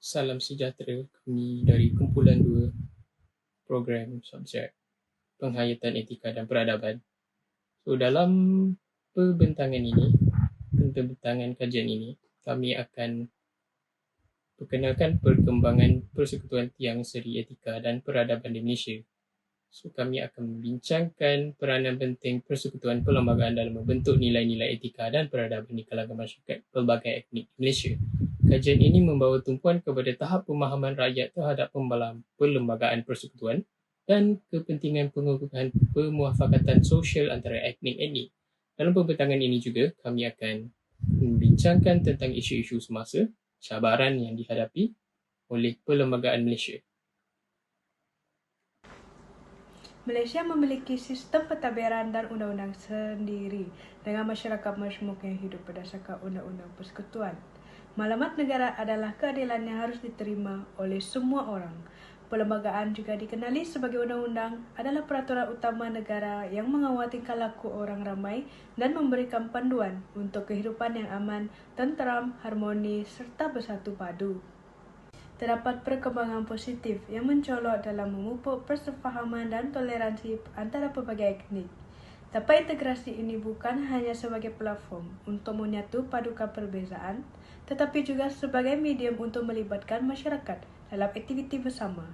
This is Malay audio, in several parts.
Salam sejahtera, kami dari kumpulan 2 program subjek penghayatan etika dan peradaban. So, dalam pembentangan ini, pembentangan kajian ini, kami akan perkenalkan perkembangan Persekutuan Tiang Seri Etika dan Peradaban di Malaysia. So, kami akan membincangkan peranan penting persekutuan perlembagaan dalam membentuk nilai-nilai etika dan peradaban di kalangan masyarakat pelbagai etnik di Malaysia. Kajian ini membawa tumpuan kepada tahap pemahaman rakyat terhadap perlembagaan persekutuan dan kepentingan pengukuhan pemuafakatan sosial antara etnik-etnik. Dalam pembentangan ini juga, kami akan membincangkan tentang isu-isu semasa, cabaran yang dihadapi oleh perlembagaan Malaysia. Malaysia memiliki sistem pentadbiran dan undang-undang sendiri dengan masyarakat majmuk yang hidup berdasarkan undang-undang persekutuan. Maklumat negara adalah keadilan yang harus diterima oleh semua orang. Perlembagaan juga dikenali sebagai undang-undang adalah peraturan utama negara yang mengawal tingkah laku orang ramai dan memberikan panduan untuk kehidupan yang aman, tenteram, harmonis serta bersatu padu. Terdapat perkembangan positif yang mencolok dalam memupuk persefahaman dan toleransi antara pelbagai etnik. Tapi integrasi ini bukan hanya sebagai platform untuk menyatu padukan perbezaan, tetapi juga sebagai medium untuk melibatkan masyarakat dalam aktiviti bersama.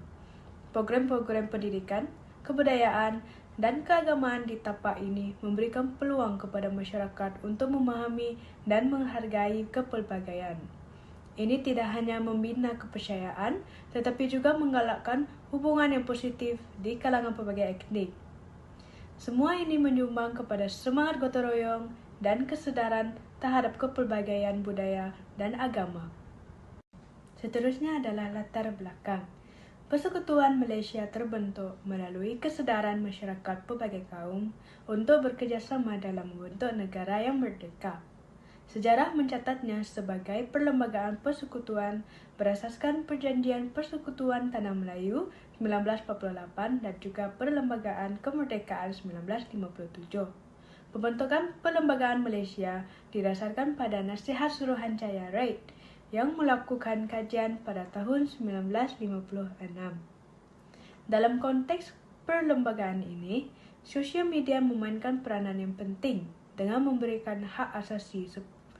Program-program pendidikan, kebudayaan, dan keagamaan di tapak ini memberikan peluang kepada masyarakat untuk memahami dan menghargai kepelbagaian. Ini tidak hanya membina kepercayaan, tetapi juga menggalakkan hubungan yang positif di kalangan pelbagai etnik. Semua ini menyumbang kepada semangat gotong royong dan kesedaran terhadap kepelbagaian budaya dan agama. Seterusnya adalah latar belakang. Persekutuan Malaysia terbentuk melalui kesedaran masyarakat pelbagai kaum untuk bekerjasama dalam membentuk negara yang merdeka. Sejarah mencatatnya sebagai perlembagaan persekutuan berasaskan Perjanjian Persekutuan Tanah Melayu 1948 dan juga Perlembagaan Kemerdekaan 1957. Pembentukan Perlembagaan Malaysia didasarkan pada Nasihat Suruhanjaya Raid yang melakukan kajian pada tahun 1956. Dalam konteks perlembagaan ini, sosial media memainkan peranan yang penting dengan memberikan hak asasi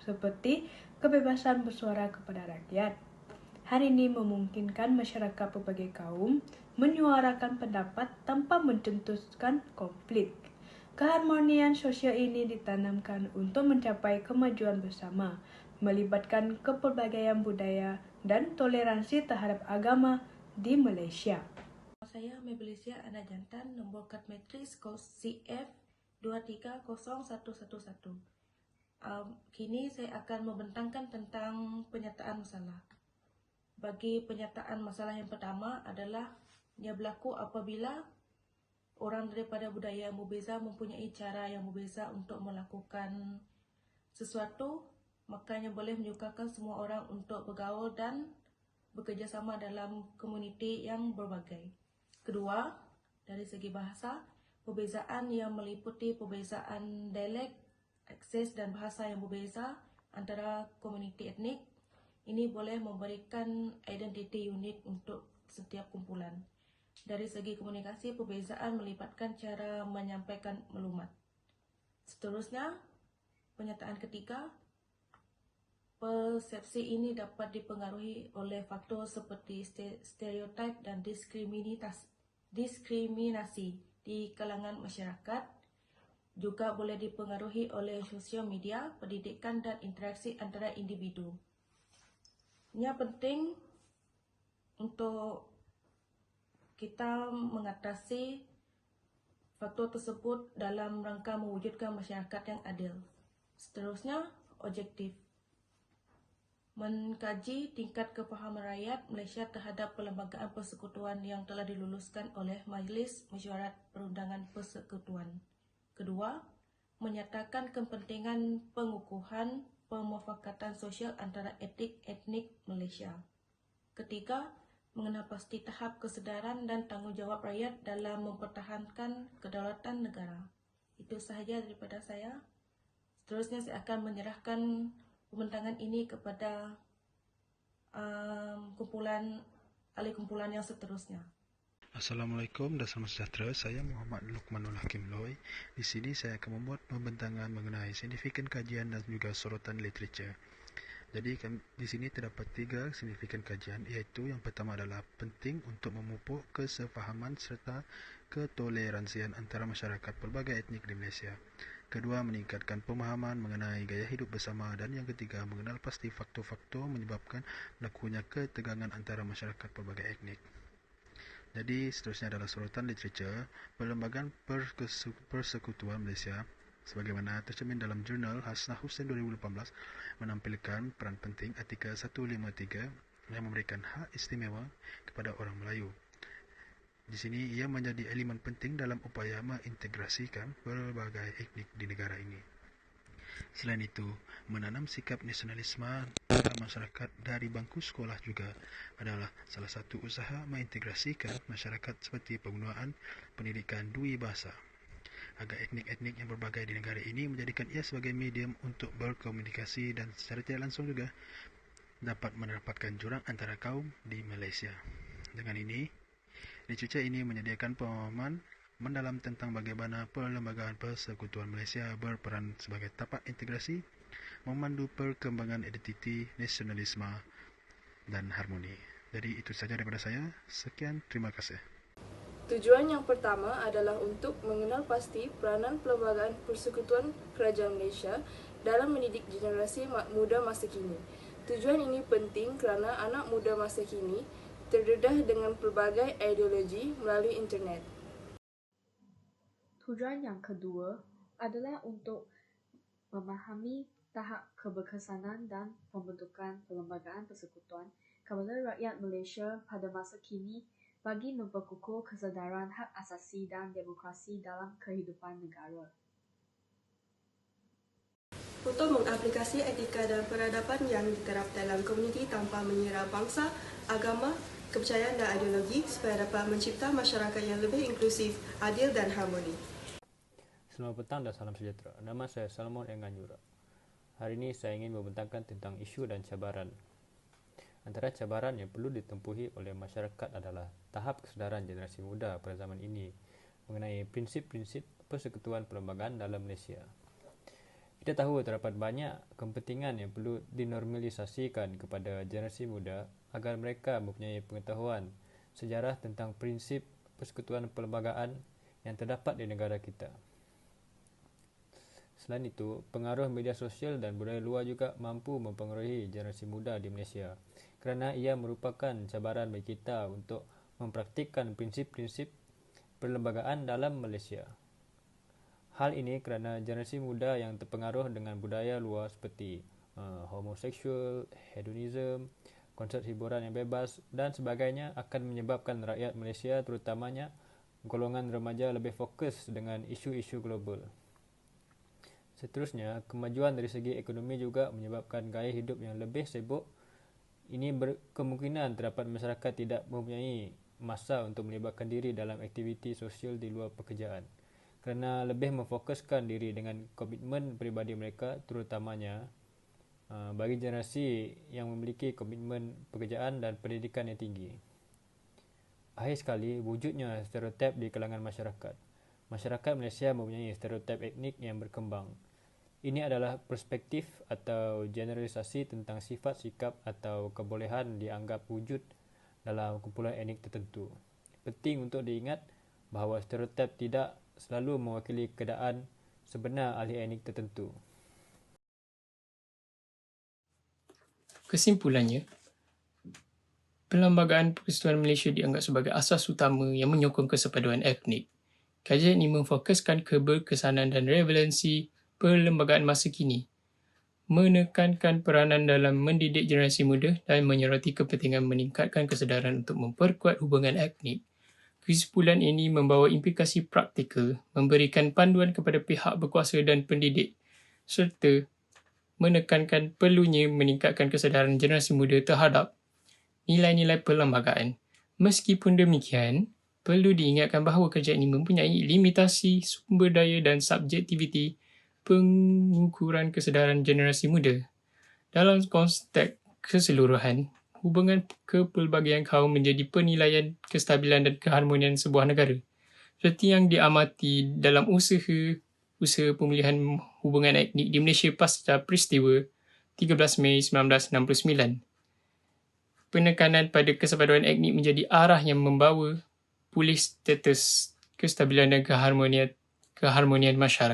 seperti kebebasan bersuara kepada rakyat. Hal ini memungkinkan masyarakat pelbagai kaum menyuarakan pendapat tanpa mencetuskan konflik. Keharmonian sosial ini ditanamkan untuk mencapai kemajuan bersama, melibatkan kepelbagaian budaya dan toleransi terhadap agama di Malaysia. Saya Mebelisia anak jantan nombor kad matris kos CF 230111. Kini saya akan membentangkan tentang penyataan masalah. Bagi penyataan masalah yang pertama adalah ia berlaku apabila orang daripada budaya yang berbeza mempunyai cara yang berbeza untuk melakukan sesuatu, makanya boleh menyukarkan semua orang untuk bergaul dan bekerjasama dalam komuniti yang berbagai. Kedua, dari segi bahasa, perbezaan yang meliputi perbezaan dialek, akses dan bahasa yang berbeza antara komuniti etnik, ini boleh memberikan identiti unik untuk setiap kumpulan. Dari segi komunikasi, perbezaan melibatkan cara menyampaikan maklumat. Seterusnya, penyataan ketiga, persepsi ini dapat dipengaruhi oleh faktor seperti stereotip dan diskriminasi di kalangan masyarakat. Juga boleh dipengaruhi oleh sosial media, pendidikan dan interaksi antara individu. Ini penting untuk kita mengatasi faktor tersebut dalam rangka mewujudkan masyarakat yang adil. Seterusnya, objektif. Mengkaji tingkat kefahaman rakyat Malaysia terhadap perlembagaan persekutuan yang telah diluluskan oleh Majlis Mesyuarat Perundangan Persekutuan. Kedua, menyatakan kepentingan pengukuhan pemuafakatan sosial antara etnik Malaysia. Ketiga, mengenal pasti tahap kesedaran dan tanggungjawab rakyat dalam mempertahankan kedaulatan negara. Itu sahaja daripada saya. Seterusnya saya akan menyerahkan pembentangan ini kepada ahli kumpulan yang seterusnya. Assalamualaikum dan selamat sejahtera. Saya Muhammad Luqmanul Hakim Loy. Di sini saya akan membuat pembentangan mengenai signifikan kajian dan juga sorotan literatur. Jadi di sini terdapat 3 signifikan kajian, iaitu yang pertama adalah penting untuk memupuk kesefahaman serta ketoleransian antara masyarakat pelbagai etnik di Malaysia. Kedua, meningkatkan pemahaman mengenai gaya hidup bersama, dan yang ketiga, mengenal pasti faktor-faktor menyebabkan berlakunya ketegangan antara masyarakat pelbagai etnik. Jadi seterusnya adalah sorotan literatur. Perlembagaan Persekutuan Malaysia sebagaimana tercermin dalam jurnal Hasnah Hussein 2018 menampilkan peran penting artikel 153 yang memberikan hak istimewa kepada orang Melayu. Di sini ia menjadi elemen penting dalam upaya mengintegrasikan berbagai etnik di negara ini. Selain itu, menanam sikap nasionalisme dalam masyarakat dari bangku sekolah juga adalah salah satu usaha mengintegrasikan masyarakat seperti penggunaan pendidikan dua bahasa agar etnik-etnik yang berbagai di negara ini menjadikan ia sebagai medium untuk berkomunikasi dan secara tidak langsung juga dapat mendapatkan jurang antara kaum di Malaysia. Dengan ini, literatur ini menyediakan pemahaman mendalam tentang bagaimana Perlembagaan Persekutuan Malaysia berperan sebagai tapak integrasi, memandu perkembangan identiti, nasionalisme dan harmoni. Jadi itu saja daripada saya. Sekian, terima kasih. Tujuan yang pertama adalah untuk mengenal pasti peranan Perlembagaan Persekutuan Kerajaan Malaysia dalam mendidik generasi muda masa kini. Tujuan ini penting kerana anak muda masa kini terdedah dengan pelbagai ideologi melalui internet. Tujuan yang kedua adalah untuk memahami tahap keberkesanan dan pembentukan Perlembagaan Persekutuan kepada rakyat Malaysia pada masa kini bagi memperkukuh kesedaran hak asasi dan demokrasi dalam kehidupan negara. Untuk mengaplikasi etika dan peradaban yang diterap dalam komuniti tanpa mengira bangsa, agama, kepercayaan dan ideologi supaya dapat mencipta masyarakat yang lebih inklusif, adil dan harmoni. Selamat petang dan salam sejahtera. Nama saya Salmon Enganjura. Hari ini saya ingin membentangkan tentang isu dan cabaran. Antara cabaran yang perlu ditempuhi oleh masyarakat adalah tahap kesedaran generasi muda pada zaman ini mengenai prinsip-prinsip persekutuan perlembagaan dalam Malaysia. Kita tahu terdapat banyak kepentingan yang perlu dinormalisasikan kepada generasi muda agar mereka mempunyai pengetahuan sejarah tentang prinsip persekutuan perlembagaan yang terdapat di negara kita. Selain itu, pengaruh media sosial dan budaya luar juga mampu mempengaruhi generasi muda di Malaysia kerana ia merupakan cabaran bagi kita untuk mempraktikkan prinsip-prinsip perlembagaan dalam Malaysia. Hal ini kerana generasi muda yang terpengaruh dengan budaya luar seperti homoseksual, hedonism, konsep hiburan yang bebas dan sebagainya akan menyebabkan rakyat Malaysia terutamanya golongan remaja lebih fokus dengan isu-isu global. Seterusnya, kemajuan dari segi ekonomi juga menyebabkan gaya hidup yang lebih sibuk. Ini berkemungkinan terdapat masyarakat tidak mempunyai masa untuk melibatkan diri dalam aktiviti sosial di luar pekerjaan kerana lebih memfokuskan diri dengan komitmen peribadi mereka, terutamanya bagi generasi yang memiliki komitmen pekerjaan dan pendidikan yang tinggi. Akhir sekali, wujudnya stereotip di kalangan masyarakat. Masyarakat Malaysia mempunyai stereotip etnik yang berkembang. Ini adalah perspektif atau generalisasi tentang sifat, sikap atau kebolehan dianggap wujud dalam kumpulan etnik tertentu. Penting untuk diingat bahawa stereotip tidak selalu mewakili keadaan sebenar ahli etnik tertentu. Kesimpulannya, Perlembagaan Persekutuan Malaysia dianggap sebagai asas utama yang menyokong kesepaduan etnik. Kajian ini memfokuskan keberkesanan dan relevansi perlembagaan masa kini, menekankan peranan dalam mendidik generasi muda dan menyoroti kepentingan meningkatkan kesedaran untuk memperkuat hubungan etnik. Kesimpulan ini membawa implikasi praktikal, memberikan panduan kepada pihak berkuasa dan pendidik, serta menekankan perlunya meningkatkan kesedaran generasi muda terhadap nilai-nilai perlembagaan. Meskipun demikian, perlu diingatkan bahawa kajian ini mempunyai limitasi sumber daya dan subjektiviti pengukuran kesedaran generasi muda. Dalam konteks keseluruhan, hubungan kepelbagaian kaum menjadi penilaian kestabilan dan keharmonian sebuah negara. Seperti yang diamati dalam usaha pemulihan hubungan etnik di Malaysia pasca peristiwa 13 Mei 1969. Penekanan pada kesepaduan etnik menjadi arah yang membawa pulih status kestabilan dan keharmonian masyarakat.